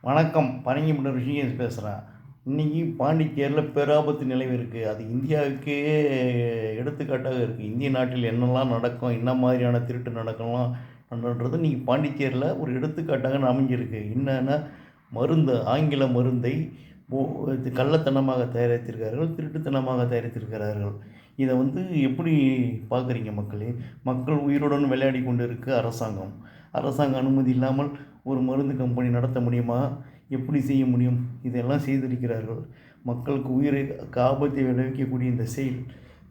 வணக்கம். பரங்கிமண்ட ரிஷிகேஷ் பேசுகிறேன். இன்றைக்கி பாண்டிச்சேரியில் பேராபத்து நிலவி இருக்குது. அது இந்தியாவுக்கே எடுத்துக்காட்டாக இருக்குது. இந்திய நாட்டில் என்னெல்லாம் நடக்கும், என்ன மாதிரியான திருட்டு நடக்கலாம் பண்ணுறது இன்றைக்கி பாண்டிச்சேரியில் ஒரு எடுத்துக்காட்டாக அமைஞ்சிருக்கு. என்னென்னா ஆங்கில மருந்தை இது கள்ளத்தனமாக தயாரித்திருக்கிறார்கள், திருட்டுத்தனமாக தயாரித்திருக்கிறார்கள். இதை எப்படி பார்க்குறீங்க மக்களே? மக்கள் உயிருடன் விளையாடி கொண்டு இருக்கு அரசாங்கம். அரசாங்க அனுமதி இல்லாமல் ஒரு மருந்து கம்பெனி நடத்த முடியுமா? எப்படி செய்ய முடியும்? இதெல்லாம் செய்திருக்கிறார்கள். மக்களுக்கு உயிருக்கு ஆபத்தை விளைவிக்கக்கூடிய இந்த செயல்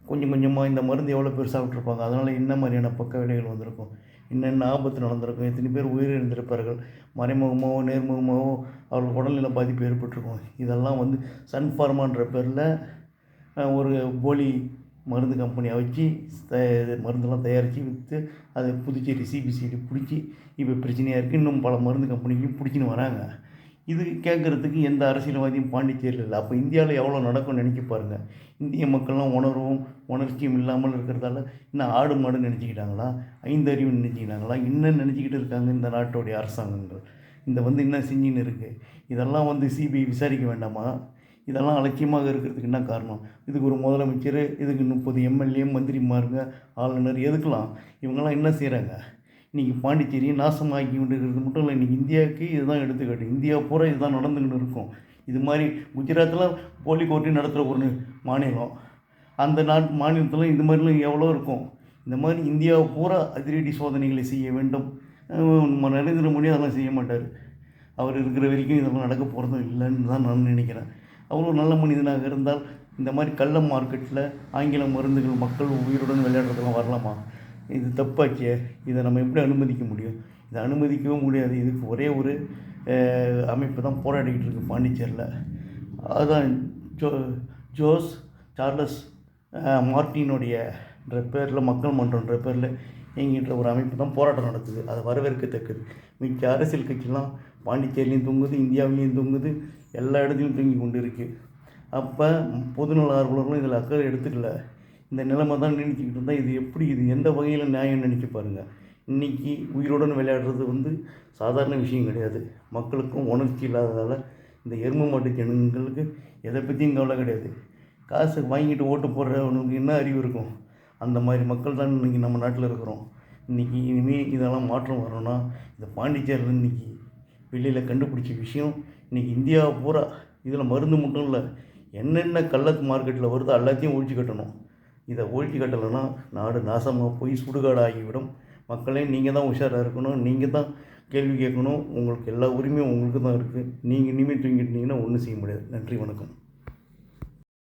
கொஞ்சம் கொஞ்சமாக இந்த மருந்து எவ்வளோ பேர் சாப்பிட்ருப்பாங்க, அதனால் என்ன மாதிரியான பக்க விளைவுகள் வந்திருக்கும், என்னென்ன ஆபத்து நடந்திருக்கும், எத்தனை பேர் உயிரிழந்திருப்பார்கள், மறைமுகமாகவோ நேர்முகமாகவோ அவர்கள் உடல்நல பாதிப்பு ஏற்பட்டிருக்கும். இதெல்லாம் சன்ஃபார்மான்ற பேரில் ஒரு போலி மருந்து கம்பெனியை வச்சு மருந்தெல்லாம் தயாரித்து விற்று அதை புதுச்சேரி சிபிசிஐடி பிடிச்சி இப்போ பிரச்சனையாக இருக்குது. இன்னும் பல மருந்து கம்பெனிக்கும் பிடிச்சின்னு வராங்க. இது கேட்குறதுக்கு எந்த அரசியல்வாதியும் பாண்டிச்சேரியில் இல்லை. அப்போ இந்தியாவில் எவ்வளோ நடக்கும்னு நினைக்க பாருங்கள். இந்திய மக்கள்லாம் உணர்ச்சியும் இல்லாமல் இருக்கிறதால இன்னும் ஆடு மாடு நினச்சிக்கிட்டாங்களா, ஐந்தறிவு நினச்சிக்கிட்டாங்களா, இன்னும் நினச்சிக்கிட்டு இருக்காங்க இந்த நாட்டுடைய அரசாங்கங்கள். என்ன செஞ்சுன்னு இருக்குது. இதெல்லாம் சிபிஐ விசாரிக்க வேண்டாமா? இதெல்லாம் அலட்சியமாக இருக்கிறதுக்கு என்ன காரணம்? இதுக்கு ஒரு முதலமைச்சர், இதுக்கு 30 எம்எல்ஏ, மந்திரிமாருங்க, ஆளுநர் எதுக்கலாம்? இவங்கெல்லாம் என்ன செய்கிறாங்க? இன்றைக்கி பாண்டிச்சேரியை நாசமாக்கி கொண்டு இருக்கிறது மட்டும் இல்லை, இன்றைக்கி இந்தியாவுக்கு இதுதான் எடுத்துக்காட்டு. இந்தியா பூரா இதுதான் நடந்துக்கிட்டு இருக்கும். இது மாதிரி குஜராத்தில் போலி கோர்ட்டு நடத்துகிற ஒரு மாநிலம், அந்த மாநிலத்தில் இது மாதிரிலாம் எவ்வளோ இருக்கும். இந்த மாதிரி இந்தியாவை பூரா அதிரடி சோதனைகளை செய்ய வேண்டும். நரேந்திர மோடி அதெல்லாம் செய்ய மாட்டார். அவர் இருக்கிற வரைக்கும் இதெல்லாம் நடக்க போகிறதும் இல்லைன்னு தான் நான் நினைக்கிறேன். அவ்வளோ நல்ல மனிதனாக இருந்தால் இந்த மாதிரி கள்ள மார்க்கெட்டில் ஆங்கில மருந்துகள் மக்கள் உயிருடன் விளையாடுறதுலாம் வரலாமா? இது தப்பாச்சே. இதை நம்ம எப்படி அனுமதிக்க முடியும்? இதை அனுமதிக்கவும் முடியாது. இதுக்கு ஒரே ஒரு அமைப்பு தான் போராடிக்கிட்டு இருக்குது பாண்டிச்சேரியில். அதுதான் ஜோஸ் சார்லஸ் மார்ட்டினுடைய பேரில் மக்கள் மன்றன்ற பேரில் என்கின்ற ஒரு அமைப்பு தான் போராட்டம் நடத்துது. அதை வரவேற்கத்தக்கது. மிக்க அரசியல் கட்சிலாம் பாண்டிச்சேரிலையும் தொங்குது, இந்தியாவிலையும் தொங்குது, எல்லா இடத்துலையும் தூங்கி கொண்டு இருக்குது. அப்போ பொதுநல ஆர்வலர்களும் இதில் அக்கறை எடுத்துக்கல. இந்த நிலைமை தான் நினச்சிக்கிட்டு இருந்தால் இது எந்த வகையில் நியாயம் நினச்சி பாருங்கள். இன்றைக்கி உயிருடன் விளையாடுறது சாதாரண விஷயம் கிடையாது. மக்களுக்கும் உணர்ச்சி இல்லாததால் இந்த எருமை மாட்டு ஜனங்களுக்கு எதை பற்றியும் கவலை கிடையாது. காசு வாங்கிட்டு ஓட்டு போடுறவனுக்கு என்ன அறிவு இருக்கும்? அந்த மாதிரி மக்கள் தான் இன்றைக்கி நம்ம நாட்டில் இருக்கிறோம். இனிமேல் இதெல்லாம் மாற்றம் வரணும்னா இந்த பாண்டிச்சேரியில் இன்றைக்கி வெளியில் கண்டுபிடிச்ச விஷயம் இன்றைக்கி இந்தியாவை பூரா, இதில் மருந்து மட்டும் இல்லை, என்னென்ன கள்ளத்து மார்க்கெட்டில் வருதோ எல்லாத்தையும் ஒழிச்சு கட்டணும். இதை ஒழிச்சு கட்டலைன்னா நாடு நாசமாக போய் சுடுகாடு ஆகிவிடும். மக்களே, நீங்கள் தான் உஷாராக இருக்கணும். நீங்கள் தான் கேள்வி கேட்கணும். உங்களுக்கு எல்லா உரிமையும் உங்களுக்கு தான் இருக்குது. நீங்கள் இனிமேல் தூங்கிட்டீங்கன்னா ஒன்றும் செய்ய முடியாது. நன்றி, வணக்கம்.